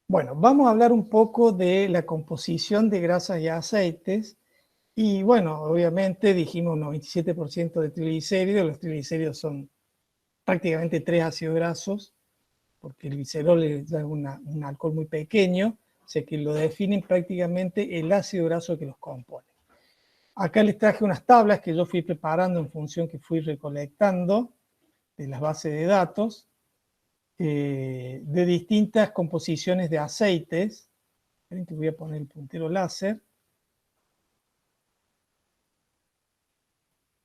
Bueno, vamos a hablar un poco de la composición de grasas y aceites. Y bueno, obviamente dijimos 97% de triglicéridos. Los triglicéridos son prácticamente 3 ácidos grasos, porque el glicerol es un alcohol muy pequeño, o sea que lo definen prácticamente el ácido graso que los compone. Acá les traje unas tablas que yo fui preparando en función que fui recolectando de las bases de datos, de distintas composiciones de aceites. Esperen que voy a poner el puntero láser.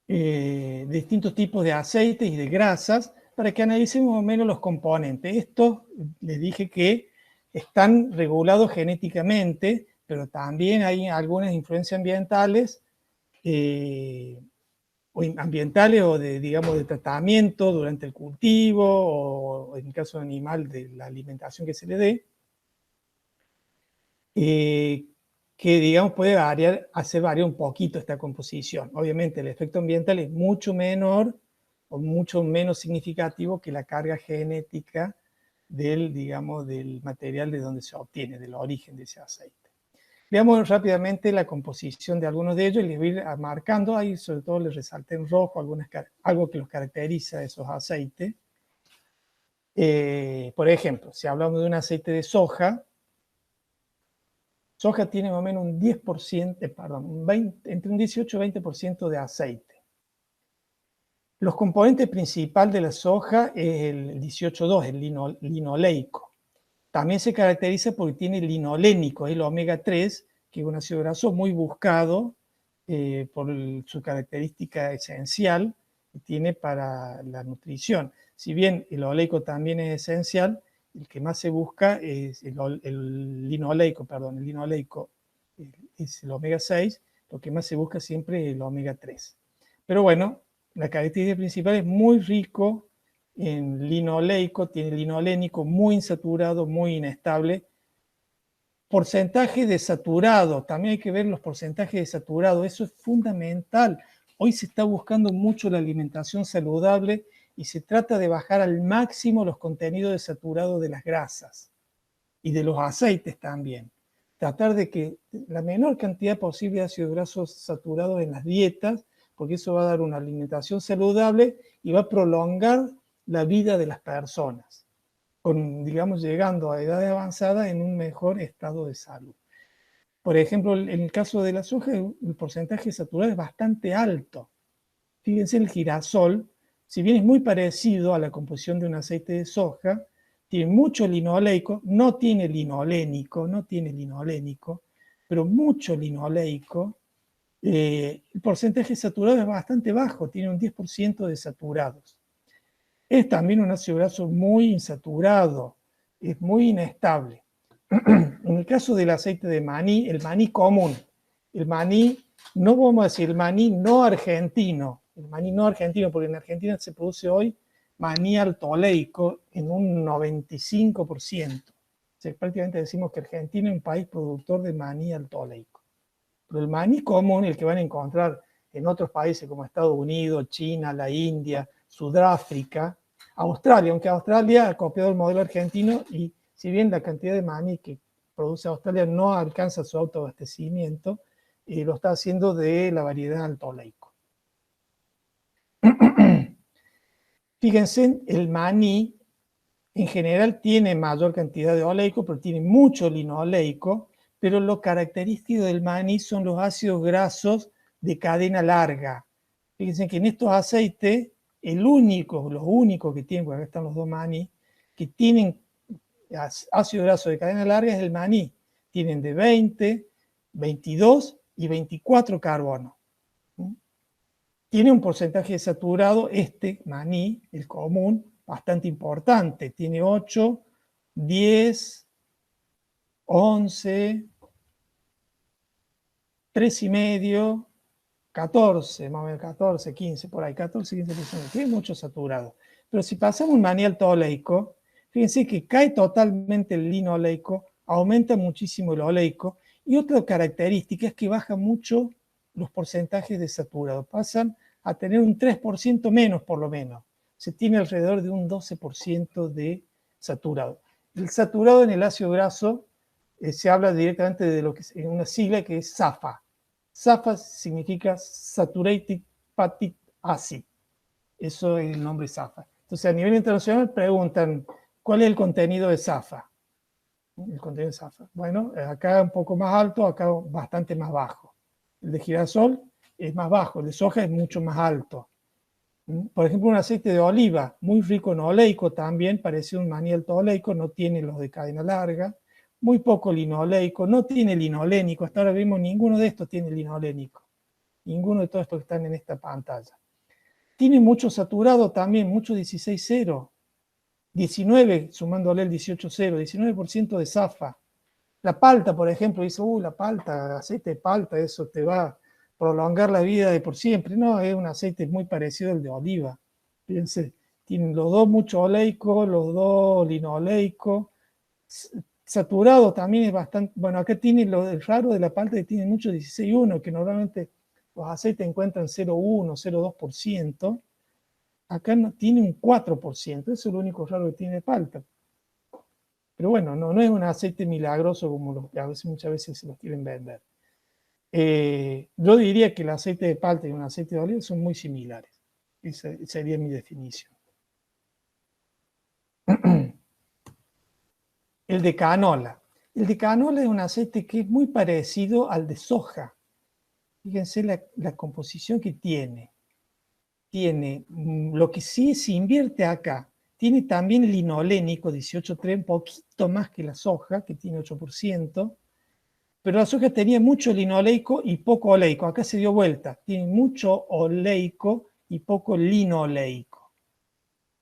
Distintos tipos de aceites y de grasas para que analicemos más o menos los componentes. Estos les dije que están regulados genéticamente, pero también hay algunas influencias ambientales, o de, digamos, de tratamiento durante el cultivo, o en el caso de animal, de la alimentación que se le dé, que digamos puede hacer variar un poquito esta composición. Obviamente el efecto ambiental es mucho menor o mucho menos significativo que la carga genética del, digamos, del material de donde se obtiene, del origen de ese aceite. Veamos rápidamente la composición de algunos de ellos y les voy a ir marcando, ahí sobre todo les resalté en rojo algo que los caracteriza a esos aceites. Por ejemplo, si hablamos de un aceite de soja, soja tiene más o menos un 10%, entre un 18 y 20% de aceite. Los componentes principales de la soja es el 18,2, el linoleico. También se caracteriza porque tiene linolénico, el omega 3, que es un ácido graso muy buscado por su característica esencial que tiene para la nutrición. Si bien el oleico también es esencial, el que más se busca es el linoleico, es el omega 6, lo que más se busca siempre es el omega 3. Pero bueno, la característica principal es muy rico en linoleico, tiene linolénico muy insaturado, muy inestable. Porcentaje de saturado, también hay que ver los porcentajes de saturado, eso es fundamental. Hoy se está buscando mucho la alimentación saludable y se trata de bajar al máximo los contenidos de saturado de las grasas y de los aceites también. Tratar de que la menor cantidad posible de ácidos grasos saturados en las dietas, porque eso va a dar una alimentación saludable y va a prolongar la vida de las personas, digamos, llegando a edad avanzada en un mejor estado de salud. Por ejemplo, en el caso de la soja, el porcentaje de saturado es bastante alto. Fíjense, el girasol, si bien es muy parecido a la composición de un aceite de soja, tiene mucho linoleico, no tiene linolénico, pero mucho linoleico. El porcentaje saturado es bastante bajo, tiene un 10% de saturados. Es también un ácido graso muy insaturado, es muy inestable. En el caso del aceite de maní, el maní común, el maní, no vamos a decir el maní no argentino, porque en Argentina se produce hoy maní altoleico en un 95%. O sea, prácticamente decimos que Argentina es un país productor de maní altoleico. Pero el maní común, el que van a encontrar en otros países como Estados Unidos, China, la India, Sudáfrica, Australia, aunque Australia ha copiado el modelo argentino y si bien la cantidad de maní que produce Australia no alcanza su autoabastecimiento, lo está haciendo de la variedad altoleico. Fíjense, el maní en general tiene mayor cantidad de oleico, pero tiene mucho linoleico, pero lo característico del maní son los ácidos grasos de cadena larga. Fíjense que en estos aceites, los únicos que tienen, porque acá están los dos maní, que tienen ácido graso de cadena larga es el maní. Tienen de 20, 22 y 24 carbono. Tiene un porcentaje de saturado, este maní, el común, bastante importante. Tiene 8, 10, 11, 3,5, 14, más o menos 14, 15, por ahí, 14, 15%. Tiene mucho saturado. Pero si pasamos un maní altoleico, fíjense que cae totalmente el linoleico, aumenta muchísimo el oleico, y otra característica es que baja mucho los porcentajes de saturado. Pasan a tener un 3% menos, por lo menos. Se tiene alrededor de un 12% de saturado. El saturado en el ácido graso se habla directamente de lo que es una sigla que es SAFA. SAFA significa Saturated Fatty Acid. Eso es el nombre SAFA. Entonces, a nivel internacional preguntan, ¿cuál es el contenido de SAFA? El contenido de SAFA. Bueno, acá un poco más alto, acá bastante más bajo. El de girasol es más bajo, el de soja es mucho más alto. Por ejemplo, un aceite de oliva, muy rico en oleico también, parecido a un maní alto oleico, no tiene los de cadena larga, muy poco linoleico, no tiene linolénico, hasta ahora vimos ninguno de estos tiene linolénico, ninguno de todos estos que están en esta pantalla. Tiene mucho saturado también, mucho 16,0, 19, sumándole el 18,0, 19% de SAFA. La palta, por ejemplo, dice, la palta, aceite de palta, eso te va a prolongar la vida de por siempre. No, es un aceite muy parecido al de oliva. Fíjense, tienen los dos mucho oleico, los dos linoleico. Saturado también es bastante, bueno, acá tiene el raro de la palta que tiene mucho 16,1, que normalmente los aceites encuentran 0,1, 0,2%. Acá no, tiene un 4%, eso es lo único raro que tiene palta. Pero bueno, no es un aceite milagroso como los que muchas veces se los quieren vender. Yo diría que el aceite de palta y un aceite de oliva son muy similares. Esa sería mi definición. El de canola. El de canola es un aceite que es muy parecido al de soja. Fíjense la composición que tiene. Tiene, lo que sí se invierte acá, tiene también linolénico, 18,3, un poquito más que la soja, que tiene 8%, pero la soja tenía mucho linoleico y poco oleico. Acá se dio vuelta, tiene mucho oleico y poco linoleico.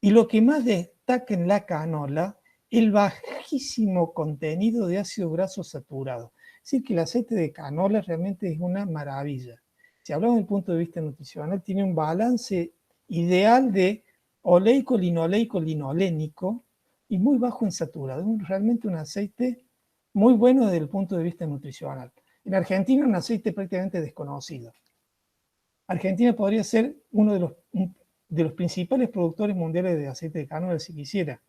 Y lo que más destaca en la canola, el bajísimo contenido de ácido graso saturado. Es decir, que el aceite de canola realmente es una maravilla. Si hablamos desde el punto de vista nutricional, tiene un balance ideal de oleico, linoleico, linolénico y muy bajo en saturado. Es realmente un aceite muy bueno desde el punto de vista nutricional. En Argentina es un aceite prácticamente desconocido. Argentina podría ser uno de los principales productores mundiales de aceite de canola si quisiera.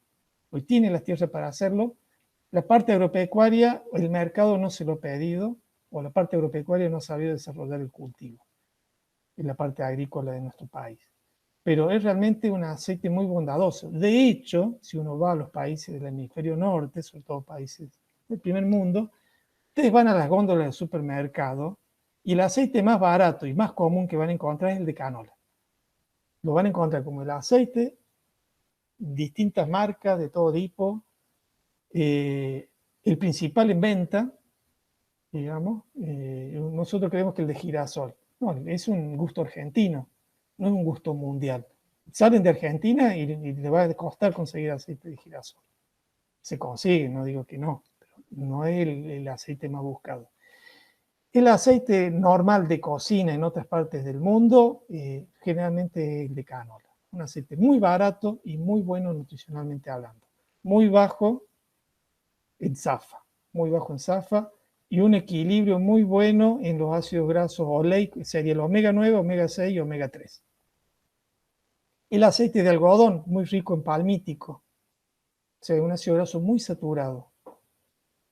Hoy tiene las tierras para hacerlo. La parte agropecuaria, el mercado no se lo ha pedido, o la parte agropecuaria no ha sabido desarrollar el cultivo en la parte agrícola de nuestro país. Pero es realmente un aceite muy bondadoso. De hecho, si uno va a los países del hemisferio norte, sobre todo países del primer mundo, ustedes van a las góndolas del supermercado y el aceite más barato y más común que van a encontrar es el de canola. Lo van a encontrar como el aceite, distintas marcas de todo tipo, el principal en venta, digamos, nosotros creemos que el de girasol. No, es un gusto argentino, no es un gusto mundial. Salen de Argentina y le va a costar conseguir aceite de girasol. Se consigue, no digo que no, pero no es el aceite más buscado. El aceite normal de cocina en otras partes del mundo, generalmente es el de canola. Un aceite muy barato y muy bueno nutricionalmente hablando. Muy bajo en SAFA, muy bajo en SAFA, y un equilibrio muy bueno en los ácidos grasos oleicos, sería el omega 9, omega 6 y omega 3. El aceite de algodón, muy rico en palmítico, o sea, un ácido graso muy saturado.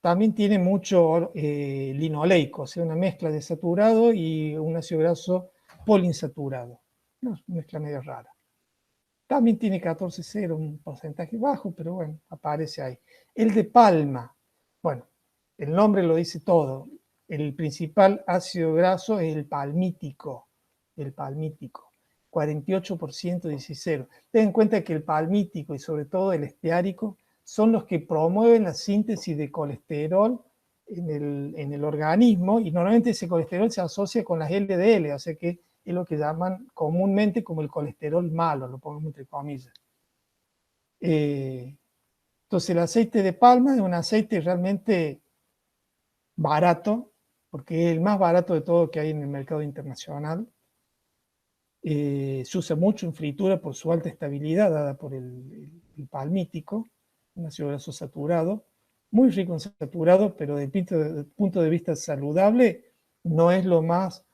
También tiene mucho linoleico, o sea, una mezcla de saturado y un ácido graso poliinsaturado. Una mezcla medio rara. También tiene 14,0, un porcentaje bajo, pero bueno, aparece ahí. El de palma, bueno, el nombre lo dice todo. El principal ácido graso es el palmítico, 48% 16,0. Ten en cuenta que el palmítico y sobre todo el esteárico son los que promueven la síntesis de colesterol en el organismo, y normalmente ese colesterol se asocia con las LDL, o sea que es lo que llaman comúnmente como el colesterol malo, lo pongo entre comillas. Entonces el aceite de palma es un aceite realmente barato, porque es el más barato de todo que hay en el mercado internacional. Se usa mucho en fritura por su alta estabilidad dada por el palmítico, un ácido graso saturado, muy rico en saturado, pero desde el punto de vista saludable no es lo más,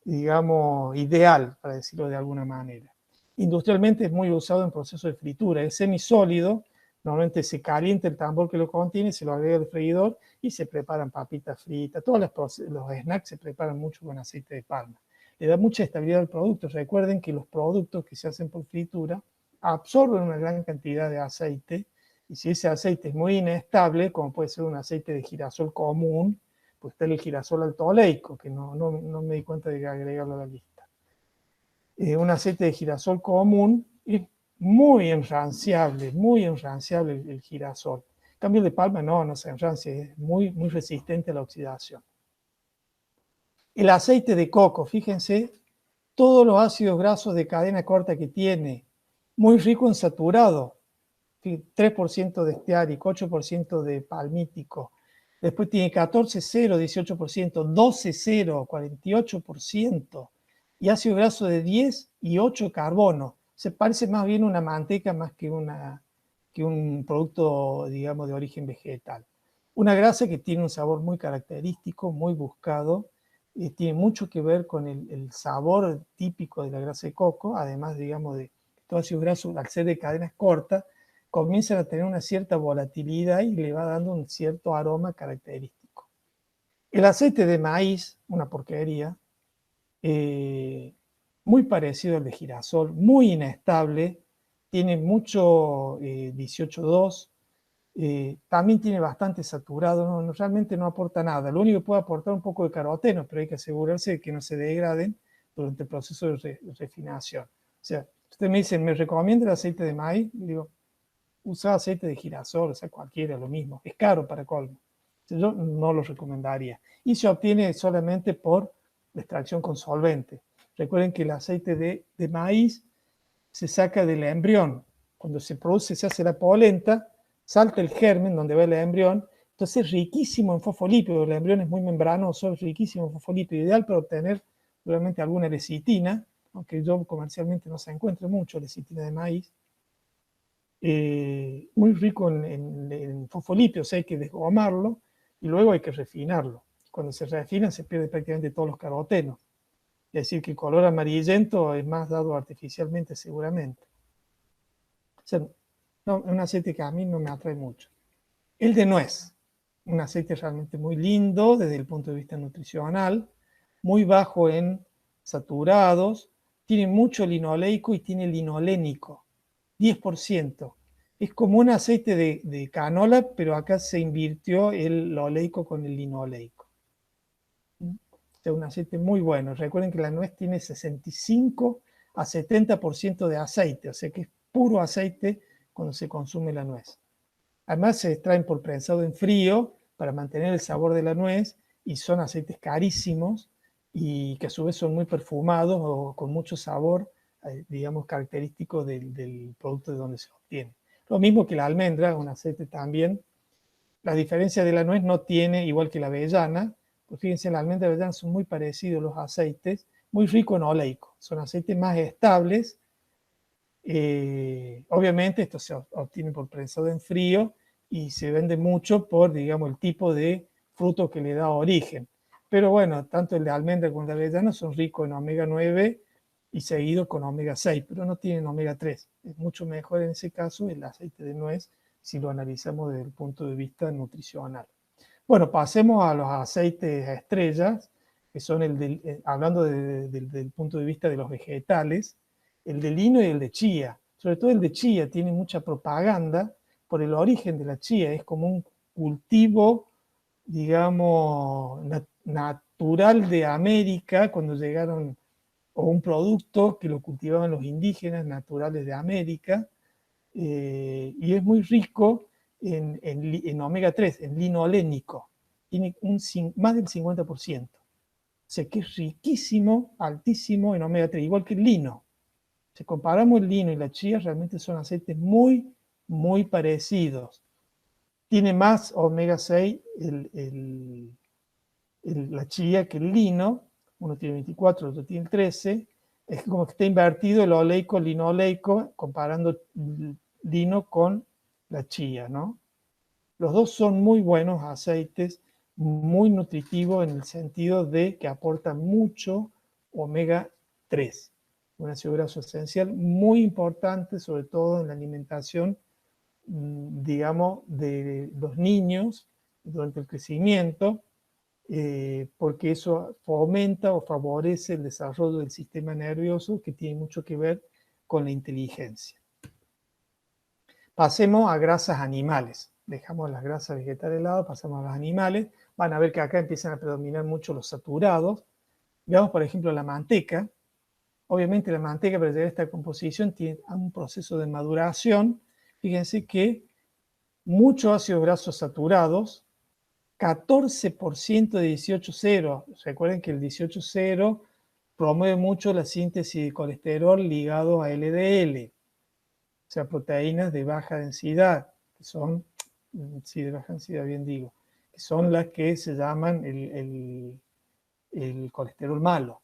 digamos, ideal, para decirlo de alguna manera. Industrialmente es muy usado en procesos de fritura, es semisólido, Normalmente se calienta el tambor que lo contiene, se lo agrega al freidor y se preparan papitas fritas. Todos los snacks se preparan mucho con aceite de palma. Le da mucha estabilidad al producto. Recuerden que los productos que se hacen por fritura absorben una gran cantidad de aceite, y si ese aceite es muy inestable, como puede ser un aceite de girasol común, pues está el girasol alto oleico, que no me di cuenta de agregarlo a la lista. Un aceite de girasol común es muy enranciable el girasol. En cambio, el de palma no se enrancia, es muy resistente a la oxidación. El aceite de coco, fíjense, todos los ácidos grasos de cadena corta que tiene, muy rico en saturado, 3% de esteárico, 8% de palmítico, después tiene 14,0, 18%, 12,0, 48%, y ácido graso de 10 y 8 carbono. Se parece más bien una manteca más que un producto, digamos, de origen vegetal. Una grasa que tiene un sabor muy característico, muy buscado, tiene mucho que ver con el sabor típico de la grasa de coco, además, digamos, de todo ácido graso, al ser de cadenas cortas, comienzan a tener una cierta volatilidad y le va dando un cierto aroma característico. El aceite de maíz, una porquería, muy parecido al de girasol, muy inestable, tiene mucho 18,2, también tiene bastante saturado, realmente no aporta nada. Lo único que puede aportar un poco de caroteno, pero hay que asegurarse de que no se degraden durante el proceso de refinación. O sea, usted me dice, ¿me recomienda el aceite de maíz? Y digo, usa aceite de girasol, o sea, cualquiera, lo mismo. Es caro para colmo. Yo no lo recomendaría. Y se obtiene solamente por extracción con solvente. Recuerden que el aceite de maíz se saca del embrión. Cuando se produce, se hace la polenta, salta el germen donde va el embrión, entonces es riquísimo en fosfolípidos, el embrión es muy membranoso, es riquísimo en fosfolípidos, ideal para obtener probablemente alguna lecitina, aunque yo comercialmente no se encuentra mucho lecitina de maíz, muy rico en fosfolípidos, hay que desgomarlo y luego hay que refinarlo. Cuando se refina se pierde prácticamente todos los carotenos, es decir, que el color amarillento es más dado artificialmente seguramente. O sea, no, es un aceite que a mí no me atrae mucho. El de nuez, un aceite realmente muy lindo desde el punto de vista nutricional, muy bajo en saturados, tiene mucho linoleico y tiene linolénico, 10%. Es como un aceite de canola, pero acá se invirtió el oleico con el linoleico. Es un aceite muy bueno. Recuerden que la nuez tiene 65 a 70% de aceite, o sea que es puro aceite cuando se consume la nuez. Además se extraen por prensado en frío para mantener el sabor de la nuez y son aceites carísimos y que a su vez son muy perfumados o con mucho sabor, digamos, característico del producto de donde se obtiene. Lo mismo que la almendra, un aceite también. La diferencia de la nuez no tiene, igual que la avellana, pues fíjense, la almendra y la avellana son muy parecidos los aceites, muy ricos en oleico, son aceites más estables. Obviamente esto se obtiene por prensado en frío y se vende mucho por, digamos, el tipo de fruto que le da origen. Pero bueno, tanto el de almendra como el de avellana son ricos en omega 9 y seguido con omega 6, pero no tienen omega 3. Es mucho mejor en ese caso el aceite de nuez si lo analizamos desde el punto de vista nutricional. Bueno, pasemos a los aceites estrellas, que son hablando del punto de vista de los vegetales, el de lino y el de chía. Sobre todo el de chía tiene mucha propaganda por el origen de la chía. Es como un cultivo, digamos, natural de América cuando llegaron, o un producto que lo cultivaban los indígenas naturales de América, y es muy rico en omega 3, en linolénico. Tiene más del 50%. O sea que es riquísimo, altísimo en omega 3, igual que el lino. Si comparamos el lino y la chía, realmente son aceites muy, muy parecidos. Tiene más omega 6 la chía que el lino, uno tiene 24, otro tiene 13. Es como que está invertido el oleico, el linoleico, comparando lino con la chía, ¿no? Los dos son muy buenos aceites, muy nutritivos en el sentido de que aportan mucho omega 3, un ácido graso esencial muy importante, sobre todo en la alimentación digamos, de los niños durante el crecimiento, porque eso fomenta o favorece el desarrollo del sistema nervioso, que tiene mucho que ver con la inteligencia. Pasemos a grasas animales. Dejamos las grasas vegetales de lado, pasamos a los animales. Van a ver que acá empiezan a predominar mucho los saturados. Veamos, por ejemplo, la manteca. Obviamente la manteca, para llegar a esta composición, tiene un proceso de maduración. Fíjense que muchos ácidos grasos saturados, 14% de 18,0. Recuerden que el 18,0 promueve mucho la síntesis de colesterol ligado a LDL, o sea, proteínas de baja densidad, que son, sí, de baja densidad, bien digo, que son las que se llaman el colesterol malo.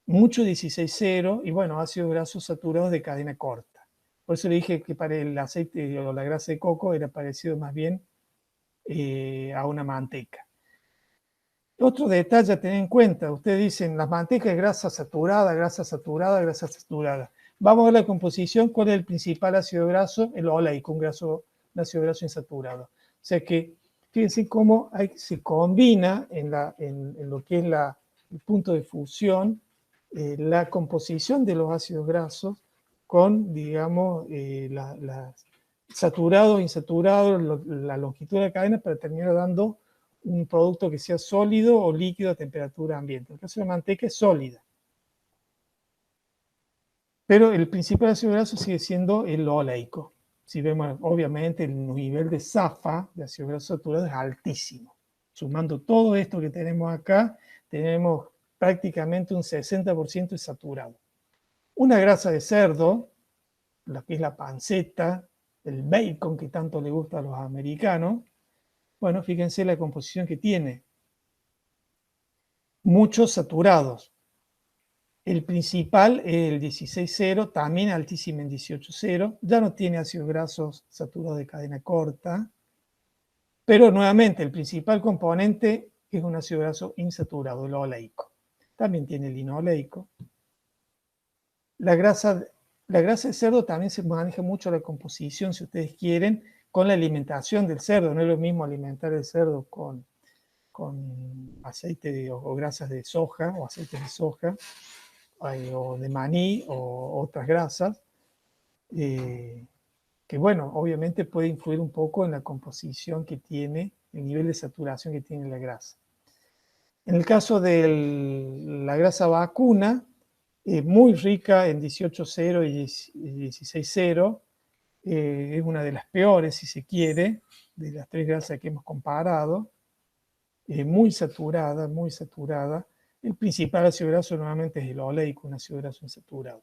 Mucho 16,0 y bueno, ácidos grasos saturados de cadena corta. Por eso le dije que para el aceite o la grasa de coco era parecido más bien a una manteca. Otro detalle a tener en cuenta, ustedes dicen, las mantecas es grasa saturada, grasa saturada, grasa saturada. Vamos a ver la composición, cuál es el principal ácido graso, el oleico, un ácido graso insaturado. O sea que, fíjense cómo se combina en lo que es el punto de fusión, la composición de los ácidos grasos con, digamos, saturado, insaturado, la longitud de la cadena para terminar dando un producto que sea sólido o líquido a temperatura ambiente. En el caso de la manteca es sólida. Pero el principal ácido graso sigue siendo el oleico. Si vemos, obviamente, el nivel de SAFA, de ácido graso saturado, es altísimo. Sumando todo esto que tenemos acá, tenemos prácticamente un 60% de saturado. Una grasa de cerdo, lo que es la panceta, el bacon que tanto le gusta a los americanos, bueno, fíjense la composición que tiene. Muchos saturados. El principal es el 16,0, también altísimo en 18,0. Ya no tiene ácidos grasos saturados de cadena corta. Pero nuevamente, el principal componente es un ácido graso insaturado, el oleico. También tiene el linoleico. La grasa de cerdo también se maneja mucho la composición, si ustedes quieren, con la alimentación del cerdo. No es lo mismo alimentar el cerdo con aceite o grasas de soja o aceites de soja o de maní o otras grasas, que bueno, obviamente puede influir un poco en la composición que tiene, el nivel de saturación que tiene la grasa. En el caso de la grasa vacuna, muy rica en 18,0 y 16,0, es una de las peores, si se quiere, de las tres grasas que hemos comparado, muy saturada, muy saturada. El principal ácido graso nuevamente es el oleico, un ácido graso insaturado.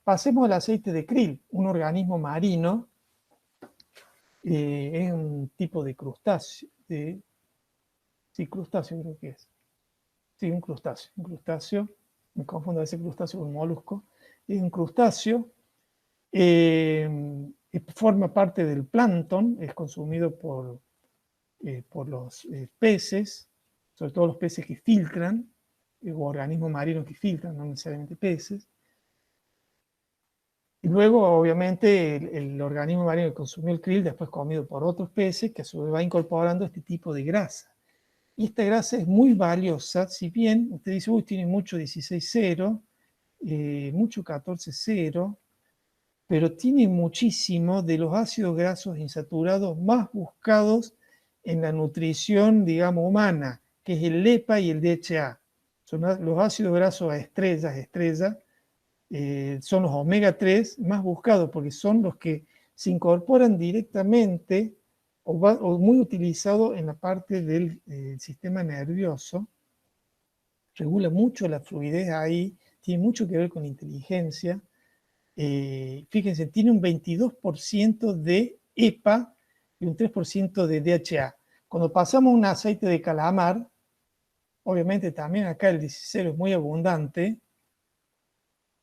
Pasemos al aceite de krill, un organismo marino, es un tipo de crustáceo, sí, crustáceo creo que es. Sí, un crustáceo, me confundo a veces crustáceo con molusco, es un crustáceo, forma parte del plancton, es consumido por los peces, sobre todo los peces que filtran, o organismos marinos que filtran, no necesariamente peces. Y luego, obviamente, el organismo marino que consumió el krill, después comido por otros peces, que a su vez va incorporando este tipo de grasa. Y esta grasa es muy valiosa, si bien usted dice, uy, tiene mucho 16,0, mucho 14,0, pero tiene muchísimo de los ácidos grasos insaturados más buscados en la nutrición, digamos, humana, que es el EPA y el DHA. Son los ácidos grasos estrellas, son los omega 3 más buscados porque son los que se incorporan directamente o muy utilizados en la parte del sistema nervioso. Regula mucho la fluidez ahí, tiene mucho que ver con inteligencia. Fíjense, tiene un 22% de EPA y un 3% de DHA. Cuando pasamos un aceite de calamar, obviamente también acá el 16 es muy abundante,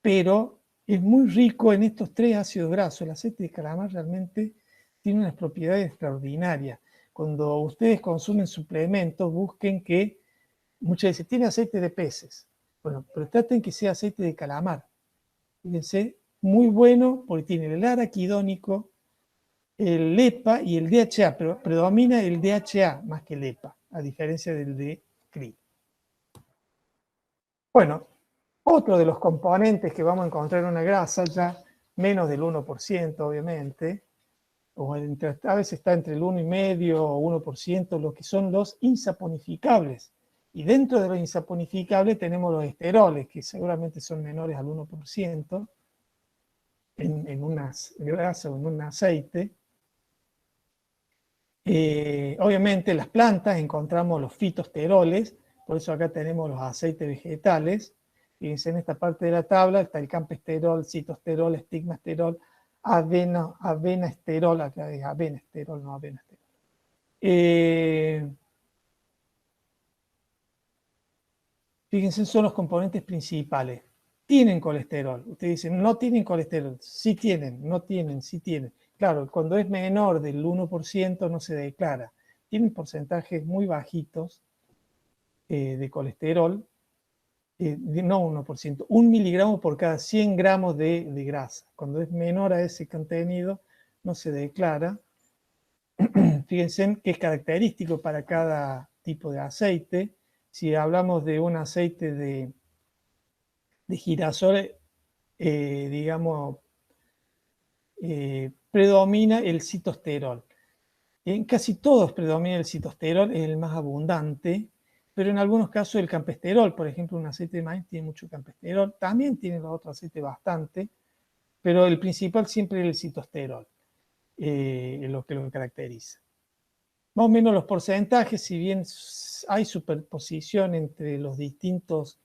pero es muy rico en estos tres ácidos grasos. El aceite de calamar realmente tiene unas propiedades extraordinarias. Cuando ustedes consumen suplementos, busquen que, muchas veces, tiene aceite de peces. Bueno, pero traten que sea aceite de calamar. Fíjense, muy bueno porque tiene el araquidónico, el EPA y el DHA, pero predomina el DHA más que el EPA, a diferencia del de CRI. Bueno, otro de los componentes que vamos a encontrar en una grasa, ya menos del 1%, obviamente, o a veces está entre el 1,5% o 1%, lo que son los insaponificables. Y dentro de los insaponificables tenemos los esteroles, que seguramente son menores al 1% en una grasa o en un aceite. Obviamente en las plantas encontramos los fitosteroles, por eso acá tenemos los aceites vegetales. Fíjense, en esta parte de la tabla está el campesterol, citosterol, estigmasterol, avenasterol, acá es avenasterol, no avenasterol. Fíjense, son los componentes principales. Tienen colesterol. Ustedes dicen, no tienen colesterol. Sí tienen, no tienen, sí tienen. Claro, cuando es menor del 1% no se declara. Tienen porcentajes muy bajitos de colesterol, no 1%, 1 miligramo por cada 100 gramos de grasa. Cuando es menor a ese contenido, no se declara. Fíjense que es característico para cada tipo de aceite. Si hablamos de un aceite de girasol, digamos, predomina el citosterol. En casi todos predomina el citosterol, es el más abundante, pero en algunos casos el campesterol, por ejemplo, un aceite de maíz tiene mucho campesterol, también tiene los otros aceites bastante, pero el principal siempre es el citosterol, lo que lo caracteriza. Más o menos los porcentajes, si bien hay superposición entre los distintos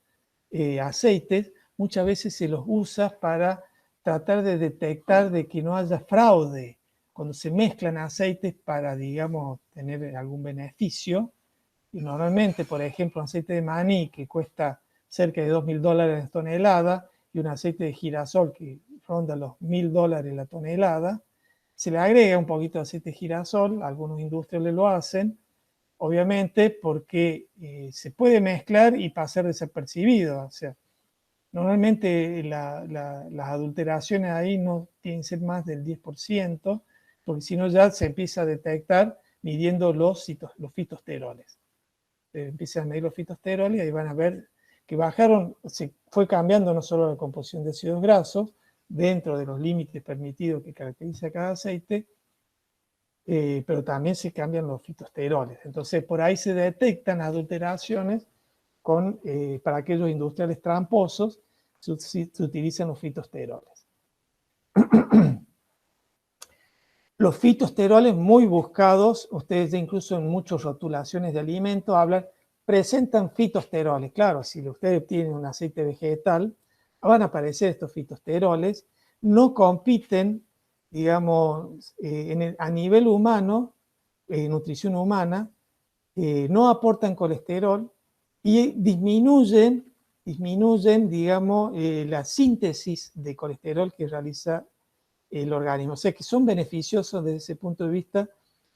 aceites, muchas veces se los usa para tratar de detectar de que no haya fraude cuando se mezclan aceites para, digamos, tener algún beneficio. Y normalmente, por ejemplo, un aceite de maní que cuesta cerca de $2.000 la tonelada y un aceite de girasol que ronda los $1.000 la tonelada, se le agrega un poquito de aceite de girasol, algunos industriales lo hacen, obviamente porque se puede mezclar y pasar desapercibido. O sea, normalmente las adulteraciones ahí no tienen que ser más del 10%, porque si no ya se empieza a detectar midiendo los fitosteroles. Empiezan a medir los fitosteroles y ahí van a ver que bajaron, se fue cambiando no solo la composición de ácidos grasos, dentro de los límites permitidos que caracteriza cada aceite, pero también se cambian los fitosteroles. Entonces, por ahí se detectan adulteraciones para aquellos industriales tramposos, se utilizan los fitosteroles. Los fitosteroles muy buscados, ustedes ya incluso en muchas rotulaciones de alimentos hablan, presentan fitosteroles. Claro, si ustedes tienen un aceite vegetal, van a aparecer estos fitosteroles, no compiten, digamos, a nivel humano, nutrición humana, no aportan colesterol y disminuyen, digamos, la síntesis de colesterol que realiza el organismo. O sea que son beneficiosos desde ese punto de vista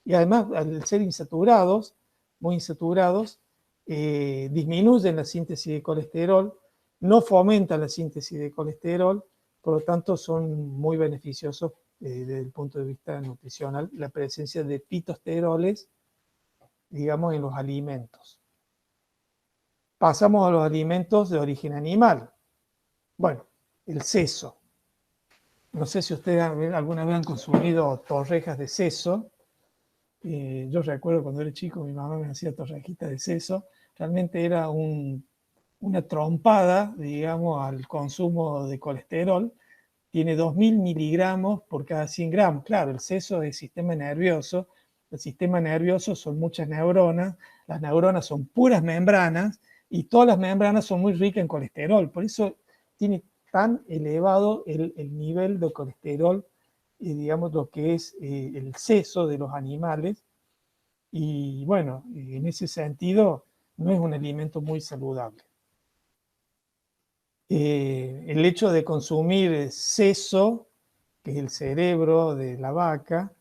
y además al ser insaturados, muy insaturados, disminuyen la síntesis de colesterol, no fomentan la síntesis de colesterol, por lo tanto son muy beneficiosos desde el punto de vista nutricional la presencia de fitosteroles, digamos, en los alimentos. Pasamos a los alimentos de origen animal. Bueno, el seso. No sé si ustedes alguna vez han consumido torrejas de seso. Yo recuerdo cuando era chico, mi mamá me hacía torrejitas de seso. Realmente era una trompada, digamos, al consumo de colesterol. Tiene 2.000 miligramos por cada 100 gramos. Claro, el seso es el sistema nervioso. El sistema nervioso son muchas neuronas. Las neuronas son puras membranas y todas las membranas son muy ricas en colesterol. Por eso tiene tan elevado el nivel de colesterol, digamos, lo que es el seso de los animales. Y bueno, en ese sentido, no es un alimento muy saludable. El hecho de consumir seso, que es el cerebro de la vaca,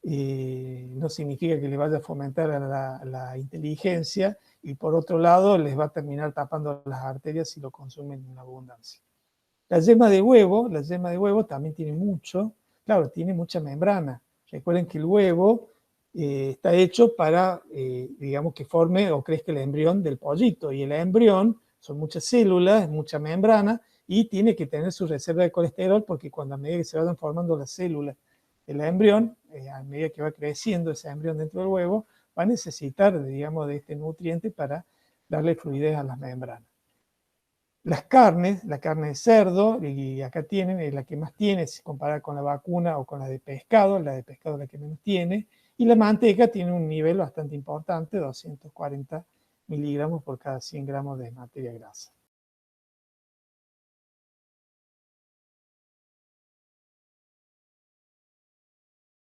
no significa que le vaya a fomentar a la inteligencia y por otro lado les va a terminar tapando las arterias si lo consumen en abundancia. La yema de huevo también tiene mucho, claro, tiene mucha membrana. Recuerden que el huevo está hecho para, digamos, que forme o crezca el embrión del pollito, y el embrión son muchas células, mucha membrana, y tiene que tener su reserva de colesterol, porque cuando a medida que se vayan formando las células del embrión, a medida que va creciendo ese embrión dentro del huevo, va a necesitar, digamos, de este nutriente para darle fluidez a las membranas. Las carnes, la carne de cerdo, y acá tienen, es la que más tiene, si comparada con la vacuna o con la de pescado es la que menos tiene, y la manteca tiene un nivel bastante importante, 240 miligramos por cada 100 gramos de materia grasa.